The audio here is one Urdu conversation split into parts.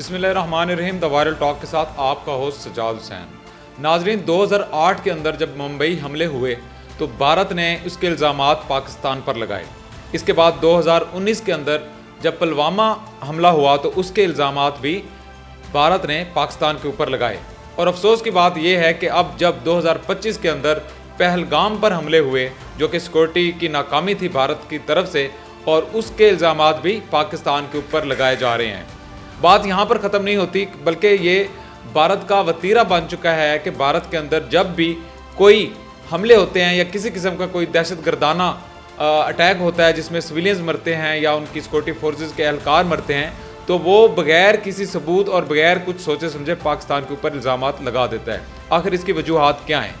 بسم اللہ الرحمن الرحیم، دا وائرل ٹاک کے ساتھ آپ کا ہوسٹ سجاد حسین۔ ناظرین، 2008 کے اندر جب ممبئی حملے ہوئے تو بھارت نے اس کے الزامات پاکستان پر لگائے۔ اس کے بعد 2019 کے اندر جب پلوامہ حملہ ہوا تو اس کے الزامات بھی بھارت نے پاکستان کے اوپر لگائے۔ اور افسوس کی بات یہ ہے کہ اب جب 2025 کے اندر پہلگام پر حملے ہوئے جو کہ سیکورٹی کی ناکامی تھی بھارت کی طرف سے، اور اس کے الزامات بھی پاکستان کے اوپر لگائے جا رہے ہیں۔ بات یہاں پر ختم نہیں ہوتی، بلکہ یہ بھارت کا وتیرہ بن چکا ہے کہ بھارت کے اندر جب بھی کوئی حملے ہوتے ہیں یا کسی قسم کا کوئی دہشت گردانہ اٹیک ہوتا ہے جس میں سویلینز مرتے ہیں یا ان کی سیکورٹی فورسز کے اہلکار مرتے ہیں، تو وہ بغیر کسی ثبوت اور بغیر کچھ سوچے سمجھے پاکستان کے اوپر الزامات لگا دیتا ہے۔ آخر اس کی وجوہات کیا ہیں؟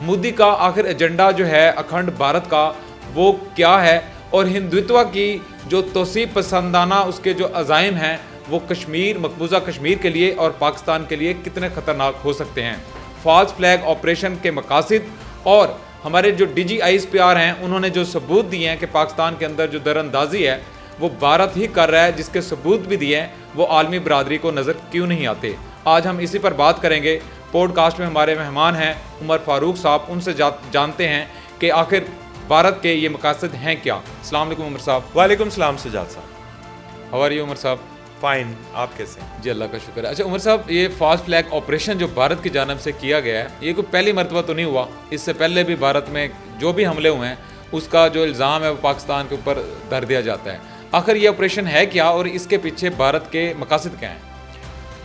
مودی کا آخر ایجنڈا جو ہے اکھنڈ بھارت کا وہ کیا ہے؟ اور ہندوتوا کی جو توسیع پسندانہ اس کے جو عزائم ہیں وہ کشمیر، مقبوضہ کشمیر کے لیے اور پاکستان کے لیے کتنے خطرناک ہو سکتے ہیں؟ فالس فلیگ آپریشن کے مقاصد اور ہمارے جو D G I S P R ہیں انہوں نے جو ثبوت دیے ہیں کہ پاکستان کے اندر جو دراندازی ہے وہ بھارت ہی کر رہا ہے، جس کے ثبوت بھی دیے ہیں، وہ عالمی برادری کو نظر کیوں نہیں آتے؟ آج ہم اسی پر بات کریں گے۔ پوڈ کاسٹ میں ہمارے مہمان ہیں عمر فاروق صاحب، ان سے جانتے ہیں کہ آخر بھارت کے یہ مقاصد ہیں کیا۔ السلام علیکم عمر صاحب۔ وعلیکم السلام سجاد صاحب۔ ہاؤ آر یو عمر صاحب؟ فائن، آپ کیسے ہیں؟ جی اللہ کا شکر ہے۔ اچھا عمر صاحب، یہ فاسٹ فلیگ آپریشن جو بھارت کی جانب سے کیا گیا ہے یہ کوئی پہلی مرتبہ تو نہیں ہوا، اس سے پہلے بھی بھارت میں جو بھی حملے ہوئے ہیں اس کا جو الزام ہے وہ پاکستان کے اوپر دھر دیا جاتا ہے۔ آخر یہ آپریشن ہے کیا اور اس کے پیچھے بھارت کے مقاصد کیا ہیں؟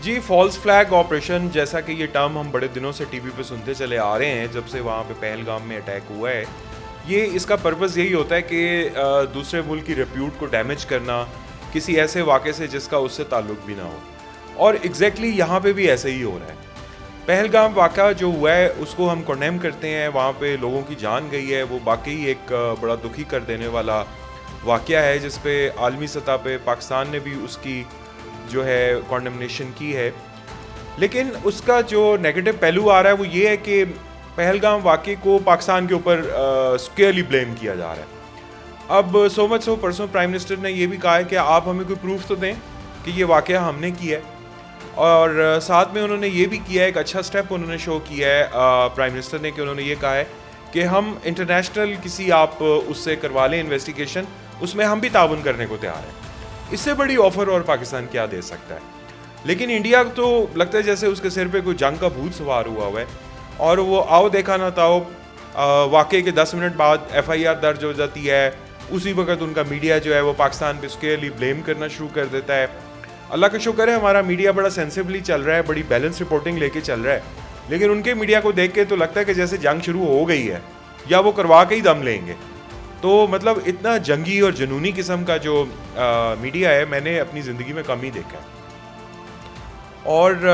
جی، فالس فلیگ آپریشن جیسا کہ یہ ٹرم ہم بڑے دنوں سے ٹی وی پہ سنتے چلے آ رہے ہیں جب سے وہاں پہ پہلگام میں اٹیک ہوا ہے، یہ اس کا پرپز یہی ہوتا ہے کہ دوسرے ملک کی ریپیوٹ کو ڈیمیج کرنا کسی ایسے واقعے سے جس کا اس سے تعلق بھی نہ ہو، اور ایگزیکٹلی یہاں پہ بھی ایسے ہی ہو رہا ہے۔ پہلگام واقعہ جو ہوا ہے اس کو ہم کنڈیم کرتے ہیں، وہاں پہ لوگوں کی جان گئی ہے، وہ واقعی ایک بڑا دکھی کر دینے والا واقعہ ہے جس پہ عالمی سطح پہ پاکستان نے بھی اس کی جو ہے کنڈمنیشن کی ہے۔ لیکن اس کا جو نیگیٹو پہلو آ رہا ہے وہ یہ ہے کہ پہلگام واقعے کو پاکستان کے اوپر اسکیئرلی بلیم کیا جا رہا ہے۔ اب سو مچ سو پرسوں پرائم منسٹر نے یہ بھی کہا ہے کہ آپ ہمیں کوئی پروف تو دیں کہ یہ واقعہ ہم نے کیا ہے، اور ساتھ میں انہوں نے یہ بھی کیا ہے، ایک اچھا سٹیپ انہوں نے شو کیا ہے پرائم منسٹر نے، کہ انہوں نے یہ کہا ہے کہ ہم انٹرنیشنل کسی آپ اس سے کروا لیں انویسٹیگیشن، اس میں ہم بھی تعاون کرنے کو تیار ہیں۔ اس سے بڑی آفر اور پاکستان کیا دے سکتا ہے؟ لیکن انڈیا تو لگتا ہے جیسے اس کے سر پہ کوئی جنگ کا بھوت سوار ہوا ہے، اور وہ آؤ دیکھا نہ تاؤ، واقعے کے 10 منٹ بعد ایف آئی آر درج ہو جاتی ہے، اسی وقت ان کا میڈیا جو ہے وہ پاکستان پہ اسکیئرلی بلیم کرنا شروع کر دیتا ہے۔ اللہ کا شکر ہے ہمارا میڈیا بڑا سینسیبلی چل رہا ہے، بڑی بیلنس رپورٹنگ لے کے چل رہا ہے، لیکن ان کے میڈیا کو دیکھ کے تو لگتا ہے کہ جیسے جنگ شروع ہو گئی ہے یا وہ کروا کے ہی دم لیں گے۔ تو مطلب اتنا جنگی اور جنونی قسم کا جو میڈیا ہے میں نے اپنی زندگی میں کم ہی دیکھا ہے۔ اور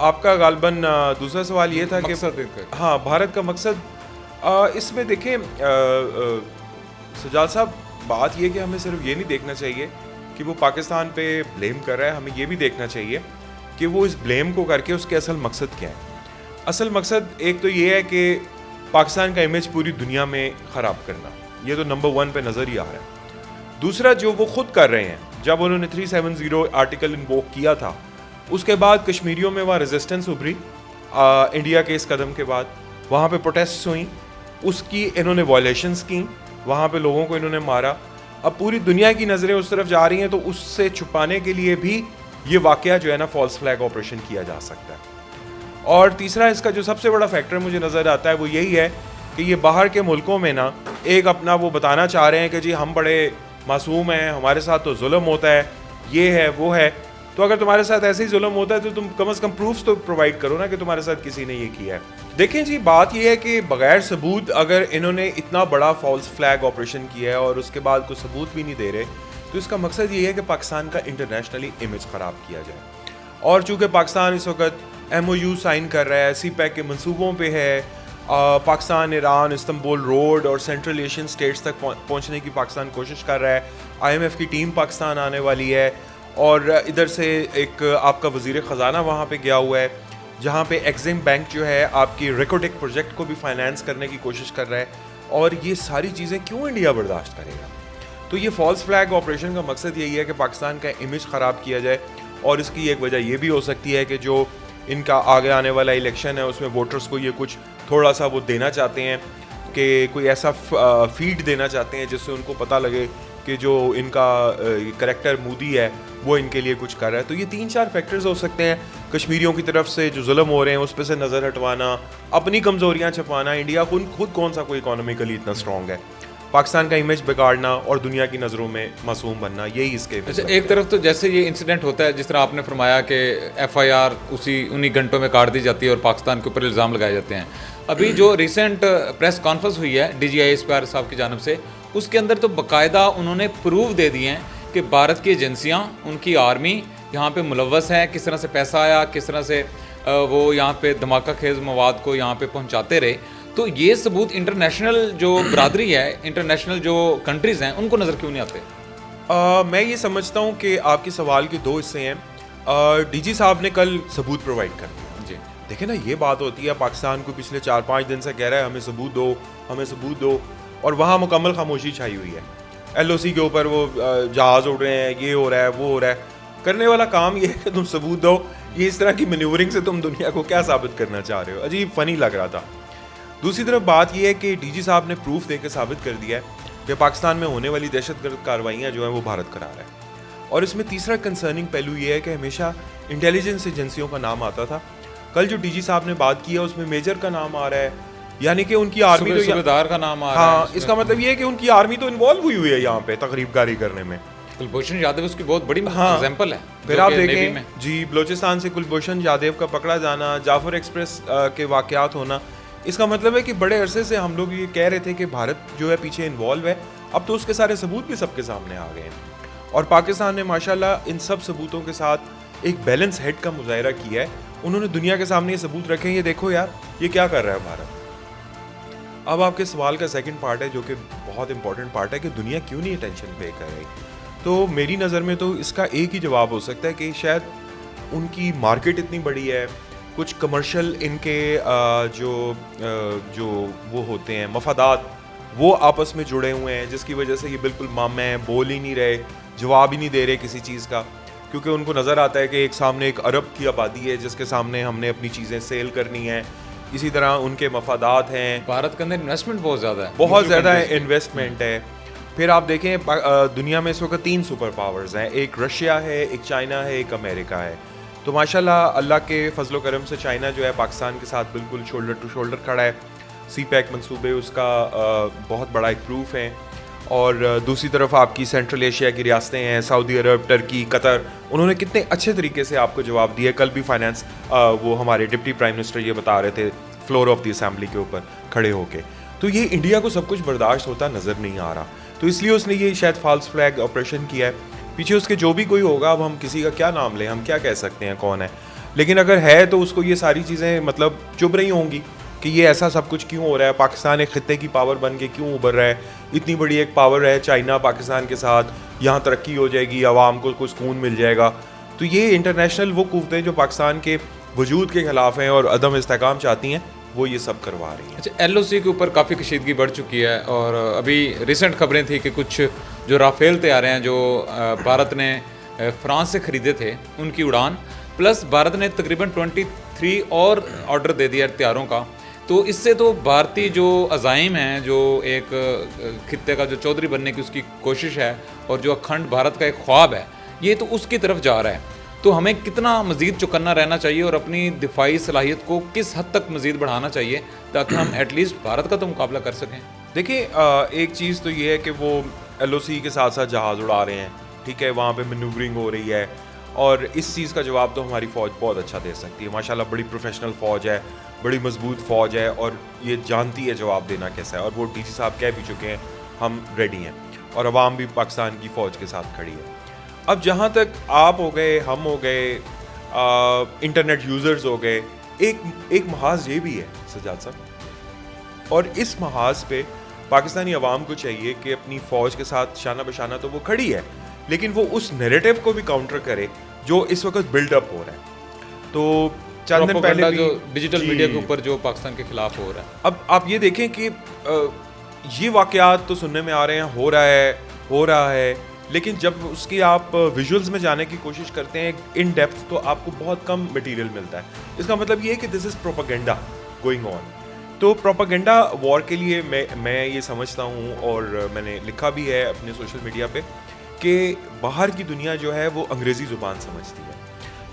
آپ کا غالباً دوسرا سوال یہ تھا کہ ہاں بھارت کا مقصد اس میں دیکھیں سجاد صاحب، بات یہ کہ ہمیں صرف یہ نہیں دیکھنا چاہیے کہ وہ پاکستان پہ بلیم کر رہا ہے، ہمیں یہ بھی دیکھنا چاہیے کہ وہ اس بلیم کو کر کے اس کے اصل مقصد کیا ہے۔ اصل مقصد ایک تو یہ ہے کہ پاکستان کا امیج پوری دنیا میں خراب کرنا، یہ تو نمبر 1 پہ نظر ہی آ رہا ہے۔ دوسرا جو وہ خود کر رہے ہیں، جب انہوں نے 370 آرٹیکل انووک کیا تھا اس کے بعد کشمیریوں میں وہاں ریزسٹنس ابھری انڈیا کے اس قدم کے بعد، وہاں پہ پروٹیسٹس ہوئیں، اس کی انہوں نے وائلیشنس کیں، وہاں پہ لوگوں کو انہوں نے مارا۔ اب پوری دنیا کی نظریں اس طرف جا رہی ہیں، تو اس سے چھپانے کے لیے بھی یہ واقعہ جو ہے نا فالس فلیگ آپریشن کیا جا سکتا ہے۔ اور تیسرا اس کا جو سب سے بڑا فیکٹر مجھے نظر آتا ہے وہ یہی ہے کہ یہ باہر کے ملکوں میں نا ایک اپنا وہ بتانا چاہ رہے ہیں کہ جی ہم بڑے معصوم ہیں، ہمارے ساتھ تو ظلم ہوتا ہے، یہ ہے وہ ہے۔ تو اگر تمہارے ساتھ ایسے ہی ظلم ہوتا ہے تو تم کم از کم پروفس تو پرووائڈ کرو نا کہ تمہارے ساتھ کسی نے یہ کیا ہے۔ دیکھیں جی، بات یہ ہے کہ بغیر ثبوت اگر انہوں نے اتنا بڑا فالس فلیگ آپریشن کیا ہے اور اس کے بعد کوئی ثبوت بھی نہیں دے رہے، تو اس کا مقصد یہ ہے کہ پاکستان کا انٹرنیشنلی امیج خراب کیا جائے۔ اور چونکہ پاکستان اس وقت ایم او یو سائن کر رہا ہے، سی پیک کے منصوبوں پہ ہے، پاکستان ایران استنبول روڈ اور سینٹرل ایشین سٹیٹس تک پہنچنے کی پاکستان کوشش کر رہا ہے، آئی ایم ایف کی ٹیم پاکستان آنے والی ہے، اور ادھر سے ایک آپ کا وزیر خزانہ وہاں پہ گیا ہوا ہے جہاں پہ ایگزیم بینک جو ہے آپ کی ریکوٹیک پروجیکٹ کو بھی فائنانس کرنے کی کوشش کر رہا ہے۔ اور یہ ساری چیزیں کیوں انڈیا برداشت کرے گا؟ تو یہ فالس فلیگ آپریشن کا مقصد یہی ہے کہ پاکستان کا امیج خراب کیا جائے۔ اور اس کی ایک وجہ یہ بھی ہو سکتی ہے کہ جو ان کا آگے آنے والا الیکشن ہے اس میں ووٹرز کو یہ کچھ تھوڑا سا وہ دینا چاہتے ہیں کہ کوئی ایسا فیڈ دینا چاہتے ہیں جس سے ان کو پتہ لگے کہ جو ان کا کریکٹر مودی ہے وہ ان کے لیے کچھ کر رہا ہے. تو یہ 3-4 فیکٹرز ہو سکتے ہیں. کشمیریوں کی طرف سے جو ظلم ہو رہے ہیں اس پہ سے نظر ہٹوانا, اپنی کمزوریاں چھپانا. انڈیا خود کون سا کوئی اکانومیکلی اتنا اسٹرانگ ہے, پاکستان کا امیج بگاڑنا اور دنیا کی نظروں میں معصوم بننا, یہی اس کے. اچھا, ایک طرف تو جیسے یہ انسیڈنٹ ہوتا ہے جس طرح آپ نے فرمایا کہ FIR انہی گھنٹوں میں کاٹ دی جاتی ہے اور پاکستان کے اوپر الزام لگائے جاتے ہیں. ابھی جو ریسنٹ پریس کانفرنس ہوئی ہے DGI اسپائر صاحب کی جانب سے, اس کے اندر تو باقاعدہ انہوں نے پروف دے دیے ہیں کہ بھارت کی ایجنسیاں, ان کی آرمی یہاں پہ ملوث ہے, کس طرح سے پیسہ آیا, کس طرح سے وہ یہاں پہ دھماکہ خیز مواد کو یہاں پہ پہنچاتے رہے. تو یہ ثبوت انٹرنیشنل جو برادری ہے, انٹرنیشنل جو کنٹریز ہیں, ان کو نظر کیوں نہیں آتے؟ میں یہ سمجھتا ہوں کہ آپ کے سوال کے 2 حصے ہیں. DG صاحب نے کل ثبوت پرووائڈ کر دیا. جی دیکھیں نا, یہ بات ہوتی ہے پاکستان کو پچھلے 4-5 دن سے کہہ رہا ہے ہمیں ثبوت دو, ہمیں ثبوت دو, اور وہاں مکمل خاموشی چھائی ہوئی ہے. LOC کے اوپر وہ جہاز اڑ رہے ہیں, یہ ہو رہا ہے, وہ ہو رہا ہے. کرنے والا کام یہ ہے کہ تم ثبوت دو. یہ اس طرح کی مینیورنگ سے تم دنیا کو کیا ثابت کرنا چاہ رہے ہو؟ عجیب فنی لگ رہا تھا. دوسری طرف بات یہ ہے کہ DG صاحب نے پروف دے کے ثابت کر دیا ہے کہ پاکستان میں ہونے والی دہشت گرد کارروائیاں جو ہیں وہ بھارت کرا رہا ہے. اور اس میں تیسرا کنسرننگ پہلو یہ ہے کہ ہمیشہ انٹیلیجنس ایجنسیوں کا نام آتا تھا. کل جو DG صاحب نے بات کی ہے اس میں میجر کا نام آ رہا ہے, یعنی کہ ان کی آرمی تو صوبیدار کا نام آ رہا ہے. ہاں, اس کا مطلب یہ ہے کہ ان کی آرمی تو انوالو ہوئی ہے یہاں پہ تقریب کاری کرنے میں. کلبھوشن یادو اس کی بہت بڑی ایگزامپل ہے. پھر آپ دیکھیں جی, بلوچستان سے کلبھوشن یادو کا پکڑا جانا, جعفر ایکسپریس کے واقعات ہونا, اس کا مطلب ہے کہ بڑے عرصے سے ہم لوگ یہ کہہ رہے تھے کہ بھارت جو ہے پیچھے انوالو ہے. اب تو اس کے سارے ثبوت بھی سب کے سامنے آ گئے ہیں, اور پاکستان نے ماشاءاللہ ان سب ثبوتوں کے ساتھ ایک بیلنس ہیڈ کا مظاہرہ کیا ہے. انہوں نے دنیا کے سامنے یہ ثبوت رکھے ہیں, یہ دیکھو یار یہ کیا کر رہا ہے بھارت. اب آپ کے سوال کا سیکنڈ پارٹ ہے جو کہ بہت امپورٹنٹ پارٹ ہے کہ دنیا کیوں نہیں اٹینشن پے کر رہی. تو میری نظر میں تو اس کا ایک ہی جواب ہو سکتا ہے کہ شاید ان کی مارکیٹ اتنی بڑی ہے, کچھ کمرشل ان کے جو وہ ہوتے ہیں مفادات وہ آپس میں جڑے ہوئے ہیں, جس کی وجہ سے یہ بالکل مام ہیں, بول ہی نہیں رہے, جواب ہی نہیں دے رہے کسی چیز کا, کیونکہ ان کو نظر آتا ہے کہ ایک سامنے ایک ارب کی آبادی ہے جس کے سامنے ہم نے اپنی چیزیں سیل کرنی ہیں. اسی طرح ان کے مفادات ہیں. بھارت کے اندر انویسٹمنٹ بہت زیادہ ہے, بہت زیادہ انویسٹمنٹ ہے. پھر آپ دیکھیں دنیا میں اس وقت 3 سپر پاورز ہیں, ایک رشیا ہے, ایک چائنا ہے, ایک امریکہ ہے. تو ماشاءاللہ اللہ کے فضل و کرم سے چائنا جو ہے پاکستان کے ساتھ بالکل شولڈر ٹو شولڈر کھڑا ہے. CPEC منصوبے اس کا بہت بڑا ایک پروف ہے. اور دوسری طرف آپ کی سینٹرل ایشیا کی ریاستیں ہیں, سعودی عرب, ٹرکی, قطر, انہوں نے کتنے اچھے طریقے سے آپ کو جواب دیا. کل بھی فائنانس وہ ہمارے ڈپٹی پرائم منسٹر یہ بتا رہے تھے فلور آف دی اسمبلی کے اوپر کھڑے ہو کے. تو یہ انڈیا کو سب کچھ برداشت ہوتا نظر نہیں آ رہا, تو اس لیے اس نے یہ شاید فالس فلیگ آپریشن کیا ہے. پیچھے اس کے جو بھی کوئی ہوگا, اب ہم کسی کا کیا نام لیں, ہم کیا کہہ سکتے ہیں کون ہے, لیکن اگر ہے تو اس کو یہ ساری چیزیں مطلب چبھ رہی ہوں گی کہ یہ ایسا سب کچھ کیوں ہو رہا ہے, پاکستان ایک خطے کی پاور بن کے کیوں ابھر رہا ہے, اتنی بڑی ایک پاور ہے چائنا پاکستان کے ساتھ, یہاں ترقی ہو جائے گی, عوام کو کوئی سکون مل جائے گا. تو یہ انٹرنیشنل وہ قوتیں جو پاکستان کے وجود کے خلاف ہیں اور عدم استحکام چاہتی ہیں, وہ یہ سب کروا رہی ہیں. اچھا, LOC کے اوپر کافی کشیدگی بڑھ چکی ہے, اور ابھی ریسنٹ خبریں تھیں کہ کچھ جو رافیل طیارے ہیں جو بھارت نے فرانس سے خریدے تھے ان کی اڑان, پلس بھارت نے تقریباً 23 اور آرڈر دے دیا ہتھیاروں کا. تو اس سے تو بھارتی جو عزائم ہیں, جو ایک خطے کا جو چودھری بننے کی اس کی کوشش ہے, اور جو اکھنڈ بھارت کا ایک خواب ہے, یہ تو اس کی طرف جا رہا ہے. تو ہمیں کتنا مزید چوکنا رہنا چاہیے اور اپنی دفاعی صلاحیت کو کس حد تک مزید بڑھانا چاہیے تاکہ ہم ایٹ لیسٹ بھارت کا تو مقابلہ کر سکیں؟ دیکھیں, ایک چیز تو یہ ہے کہ وہ LOC کے ساتھ ساتھ جہاز اڑا رہے ہیں, ٹھیک ہے, وہاں پہ مینوورنگ ہو رہی ہے, اور اس چیز کا جواب تو ہماری فوج بہت اچھا دے سکتی ہے. ماشاءاللہ بڑی پروفیشنل فوج ہے, بڑی مضبوط فوج ہے, اور یہ جانتی ہے جواب دینا کیسا ہے, اور وہ DG صاحب کہہ بھی چکے ہیں ہم ریڈی ہیں, اور عوام بھی پاکستان کی فوج کے ساتھ کھڑی ہے. اب جہاں تک آپ ہو گئے, ہم ہو گئے, انٹرنیٹ یوزرز ہو گئے, ایک محاذ یہ بھی ہے سجاد صاحب, اور اس محاذ پہ پاکستانی عوام کو چاہیے کہ اپنی فوج کے ساتھ شانہ بشانہ تو وہ کھڑی ہے, لیکن وہ اس نیریٹو کو بھی کاؤنٹر کرے جو اس وقت بلڈ اپ ہو رہا ہے. تو چند دن پہلے جو ڈیجیٹل میڈیا کے اوپر جو پاکستان کے خلاف ہو رہا ہے, اب آپ یہ دیکھیں کہ یہ واقعات تو سننے میں آ رہے ہیں, ہو رہا ہے, لیکن جب اس کی آپ ویژولز میں جانے کی کوشش کرتے ہیں ان ڈیپتھ تو آپ کو بہت کم مٹیریل ملتا ہے. اس کا مطلب یہ ہے کہ دس از پروپیگنڈا گوئنگ آن. تو پروپیگنڈا وار کے لیے میں یہ سمجھتا ہوں, اور میں نے لکھا بھی ہے اپنے سوشل میڈیا پہ, کہ باہر کی دنیا جو ہے وہ انگریزی زبان سمجھتی ہے.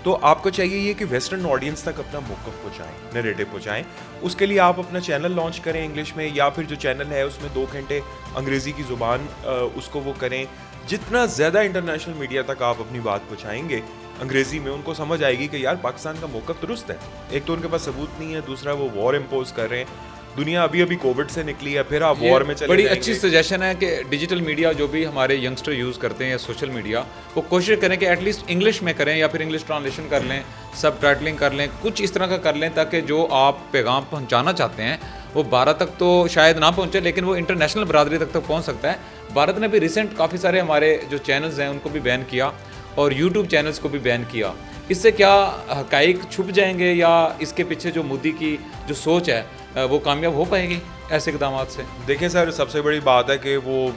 تو آپ کو چاہیے یہ کہ ویسٹرن آڈینس تک اپنا موقف پہنچائیں, نیریٹو پہنچائیں. اس کے لیے آپ اپنا چینل لانچ کریں انگلش میں, یا پھر جو چینل ہے اس میں 2 گھنٹے انگریزی کی زبان اس کو وہ کریں. جتنا زیادہ انٹرنیشنل میڈیا تک آپ اپنی بات پہنچائیں گے انگریزی میں, ان کو سمجھ آئے گی کہ یار پاکستان کا موقف درست ہے. ایک تو ان کے پاس ثبوت نہیں ہے, دوسرا وہ وار امپوز کر رہے ہیں. دنیا ابھی کووڈ سے نکلی ہے, پھر آپ وار میں چلے بڑی جائیں اچھی گے. سجیشن ہے کہ ڈیجیٹل میڈیا جو بھی ہمارے ینگسٹر یوز کرتے ہیں یا سوشل میڈیا, وہ کوشش کریں کہ ایٹ لیسٹ انگلش میں کریں, یا پھر انگلش ٹرانسلیشن کر لیں, سب ٹائٹلنگ کر لیں, کچھ اس طرح کا کر لیں تاکہ جو آپ پیغام پہنچانا چاہتے ہیں وہ بھارت تک تو شاید نہ پہنچے, لیکن وہ انٹرنیشنل برادری تک پہنچ سکتا ہے. بھارت نے بھی ریسنٹ کافی سارے ہمارے جو چینلز ہیں ان کو بھی بین کیا, اور یوٹیوب چینلز کو بھی بین کیا. اس سے کیا حقائق چھپ جائیں گے, یا اس کے پیچھے جو مودی کی جو سوچ ہے وہ کامیاب ہو پائے گی ایسے اقدامات سے؟ دیکھیں سر, سب سے بڑی بات ہے کہ وہ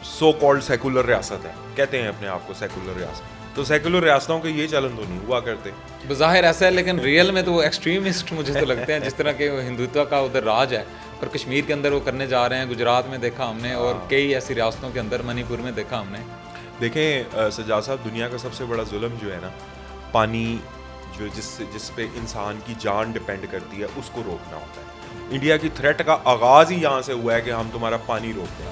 سو کالڈ سیکولر ریاست ہے, کہتے ہیں اپنے آپ کو سیکولر ریاست. تو سیکولر ریاستوں کے یہ چلن تو نہیں ہوا کرتے. بظاہر ایسا ہے, لیکن ریئل میں تو وہ ایکسٹریمسٹ مجھے تو لگتے ہیں, جس طرح کہ ہندوتوا کا ادھر راج ہے, اور کشمیر کے اندر وہ کرنے جا رہے ہیں. گجرات میں دیکھا ہم نے, اور کئی ایسی ریاستوں کے اندر, منی پور میں دیکھا ہم نے. دیکھیں سجاد صاحب, دنیا کا سب سے بڑا ظلم جو ہے نا, پانی جو جس پہ انسان کی جان ڈپینڈ کرتی ہے, اس کو روکنا ہوتا ہے. انڈیا کی تھریٹ کا آغاز ہی یہاں سے ہوا ہے کہ ہم تمہارا پانی روک دیں.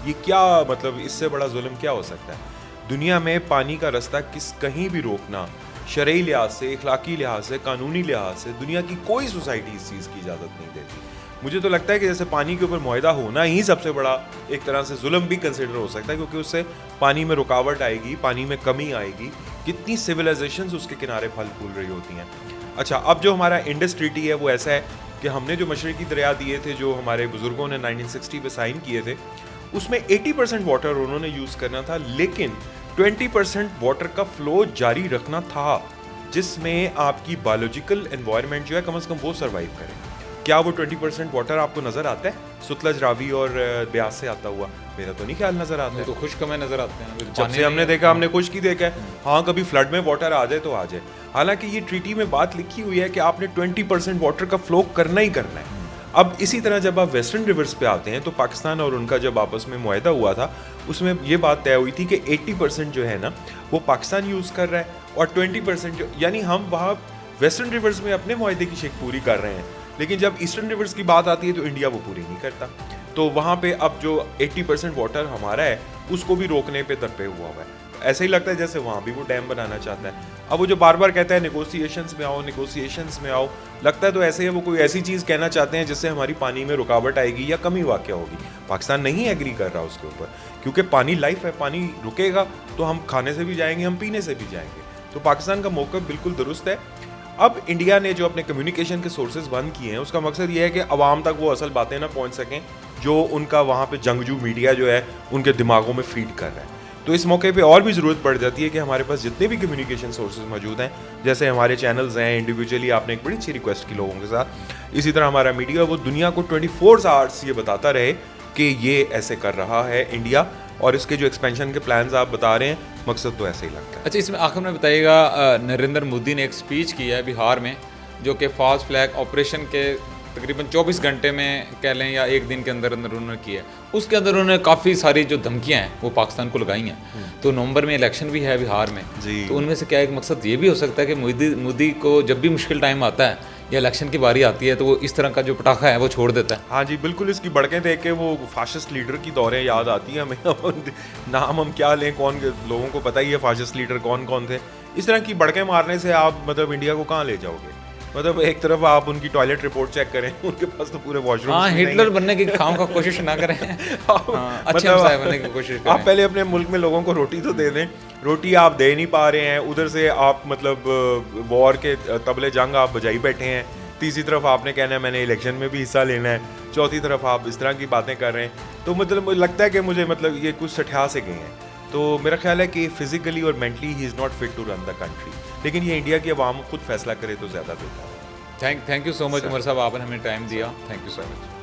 یہ کیا مطلب, اس سے بڑا ظلم کیا ہو سکتا ہے؟ دنیا میں پانی کا رستہ کہیں بھی روکنا شرعی لحاظ سے, اخلاقی لحاظ سے, قانونی لحاظ سے دنیا کی کوئی سوسائٹی اس چیز کی اجازت نہیں دیتی. مجھے تو لگتا ہے کہ جیسے پانی کے اوپر معاہدہ ہونا ہی سب سے بڑا ایک طرح سے ظلم بھی کنسیڈر ہو سکتا ہے, کیونکہ اس سے پانی میں رکاوٹ آئے گی, پانی میں کمی آئے گی. کتنی سویلائزیشنز اس کے کنارے پھل پھول رہی ہوتی ہیں. اچھا, اب جو ہمارا انڈس ٹریٹی ہے وہ ایسا ہے کہ ہم نے جو مشرقی دریا دیے تھے, جو ہمارے بزرگوں نے 1960 پہ سائن کیے تھے, اس میں 80% واٹر انہوں نے یوز کرنا تھا, لیکن 20% واٹر کا فلو جاری رکھنا تھا, جس میں آپ کی بایولوجیکل انوائرمنٹ جو ہے کم از کم وہ سروائیو کرے. کیا وہ 20% واٹر آپ کو نظر آتا ہے ستلج, راوی اور بیاس سے آتا ہوا؟ میرا تو نہیں خیال نظر آتا ہے. تو خشک میں نظر آتے ہیں. جب سے ہم نے دیکھا, ہم نے خشک ہی دیکھا ہے. ہاں, کبھی فلڈ میں واٹر آ جائے تو آ جائے. حالانکہ یہ ٹریٹی میں بات لکھی ہوئی ہے کہ آپ نے 20% واٹر کا فلو کرنا ہی کرنا ہے. اب اسی طرح جب آپ ویسٹرن ریورس پہ آتے ہیں, تو پاکستان اور ان کا جب آپس میں معاہدہ ہوا تھا, اس میں یہ بات طے ہوئی تھی کہ 80% جو ہے نا وہ پاکستان یوز کر رہا ہے, اور 20% جو, یعنی ہم وہاں ویسٹرن ریورس میں اپنے معاہدے کی شک پوری کر رہے ہیں, لیکن جب ایسٹرن ریورس کی بات آتی ہے تو انڈیا وہ پوری نہیں کرتا. تو وہاں پہ اب جو 80% واٹر ہمارا ہے اس کو بھی روکنے پہ درپے ہوا ہے. ایسا ہی لگتا ہے جیسے وہاں بھی وہ ڈیم بنانا چاہتا ہے. اب وہ جو بار بار کہتا ہے نیگوسیشنز میں آؤ, لگتا ہے تو ایسے ہی وہ کوئی ایسی چیز کہنا چاہتے ہیں جس سے ہماری پانی میں رکاوٹ آئے گی یا کمی واقع ہوگی. پاکستان نہیں ایگری کر رہا اس کے اوپر, کیونکہ پانی لائف ہے, پانی رکے گا تو ہم کھانے سے بھی جائیں گے, ہم پینے سے بھی جائیں گے. تو پاکستان کا موقف بالکل درست ہے. اب انڈیا نے جو اپنے کمیونیکیشن کے سورسز بند کیے ہیں, اس کا مقصد یہ ہے کہ عوام تک وہ اصل باتیں نہ پہنچ سکیں جو ان کا وہاں پہ جنگجو میڈیا جو ہے ان کے دماغوں میں فیڈ کر رہا ہے. تو اس موقع پہ اور بھی ضرورت پڑ جاتی ہے کہ ہمارے پاس جتنے بھی کمیونیکیشن سورسز موجود ہیں, جیسے ہمارے چینلز ہیں, انڈیویجولی آپ نے ایک بڑی اچھی ریکویسٹ کی لوگوں کے ساتھ, اسی طرح ہمارا میڈیا وہ دنیا کو 24 آورس یہ بتاتا رہے کہ یہ ایسے کر رہا ہے انڈیا, اور اس کے جو ایکسپینشن کے پلانز آپ بتا رہے ہیں, مقصد تو ایسے ہی لگتا ہے. اچھا, اس میں آخر میں بتائیے گا, نریندر مودی نے ایک اسپیچ کی ہے بہار میں, جو کہ فالس فلیگ آپریشن کے تقریباً 24 گھنٹے میں کہہ لیں یا ایک دن کے اندر انہوں نے کی ہے. اس کے اندر انہوں نے کافی ساری جو دھمکیاں ہیں وہ پاکستان کو لگائی ہیں. تو نومبر میں الیکشن بھی ہے بہار میں, تو ان میں سے کیا ایک مقصد یہ بھی ہو سکتا ہے کہ مودی کو جب بھی مشکل ٹائم آتا ہے یا الیکشن کی باری آتی ہے تو وہ اس طرح کا جو پٹاخہ ہے وہ چھوڑ دیتا ہے. ہاں جی بالکل, اس کی بڑکیں دیکھ کے وہ فاشسٹ لیڈر کی دوریں یاد آتی ہیں ہمیں. نام ہم کیا لیں, کون, لوگوں کو پتہ ہی ہے فاشسٹ لیڈر کون کون تھے. اس طرح کی بڑکیں مارنے سے آپ مطلب انڈیا کو کہاں لے جاؤ گے؟ مطلب ایک طرف آپ ان کی ٹوائلٹ رپورٹ چیک کریں, ان کے پاس تو پورے واش روم. ہاں, ہٹلر بننے کی خام کا کوشش نہ کریں, اچھے ہمسائے بننے کی کوشش کریں. آپ پہلے اپنے ملک میں لوگوں کو روٹی تو دے دیں, روٹی آپ دے نہیں پا رہے ہیں, ادھر سے آپ مطلب وار کے طبلے جنگ آپ بجائی بیٹھے ہیں, تیسری طرف آپ نے کہنا ہے میں نے الیکشن میں بھی حصہ لینا ہے, چوتھی طرف آپ اس طرح کی باتیں کر رہے ہیں. تو مطلب لگتا ہے کہ مجھے مطلب یہ کچھ سٹھیا سے گئے ہیں. تو میرا خیال ہے کہ فزیکلی اور mentally he is not fit to run the country, لیکن یہ انڈیا کی عوام خود فیصلہ کرے تو زیادہ بہتر ہے. تھینک یو سو مچ عمر صاحب, آپ نے ہمیں ٹائم دیا. Thank you so much.